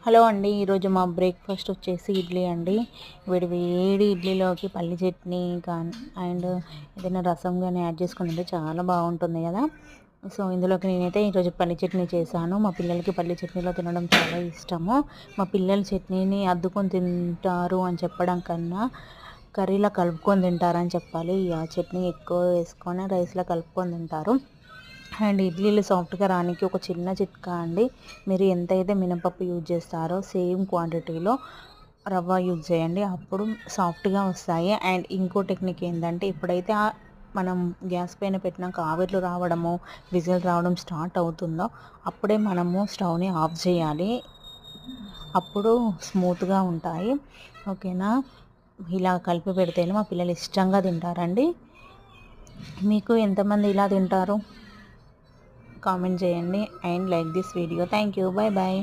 Hello అండి. ఈరోజు మా బ్రేక్ఫాస్ట్ వచ్చేసి ఇడ్లీ అండి. వేడి వేడి ఇడ్లీలోకి పల్లి చట్నీ అండ్ ఏదైనా రసం కానీ యాడ్ చేసుకుని తింటే చాలా బాగుంటుంది కదా. సో ఇందులోకి నేనైతే ఈరోజు పల్లి చట్నీ చేశాను. మా పిల్లలకి పల్లి చట్నీలో తినడం చాలా ఇష్టము. మా పిల్లలు చట్నీని అద్దుకొని తింటారు అని చెప్పడం కన్నా కర్రీలో కలుపుకొని తింటారని చెప్పాలి. ఆ చట్నీ ఎక్కువ వేసుకొని రైస్లో కలుపుకొని తింటారు. అండ్ ఇడ్లీలు సాఫ్ట్గా రానికి ఒక చిన్న చిట్కా అండి. మీరు ఎంతైతే మినపప్పు యూజ్ చేస్తారో సేమ్ క్వాంటిటీలో రవ్వ యూజ్ చేయండి, అప్పుడు సాఫ్ట్గా వస్తాయి. అండ్ ఇంకో టెక్నిక్ ఏంటంటే, ఇప్పుడైతే మనం గ్యాస్ పైన పెట్టినాక ఆవిర్లు రావడము, విజిల్ రావడం స్టార్ట్ అవుతుందో అప్పుడే మనము స్టవ్ని ఆఫ్ చేయాలి. అప్పుడు స్మూత్గా ఉంటాయి. ఓకేనా. ఇలా కలిపి పెడితేనే మా పిల్లలు ఇష్టంగా తింటారండి. మీకు ఎంతమంది ఇలా తింటారు? కామెంట్ చేయండి and like this video. Thank you. Bye bye.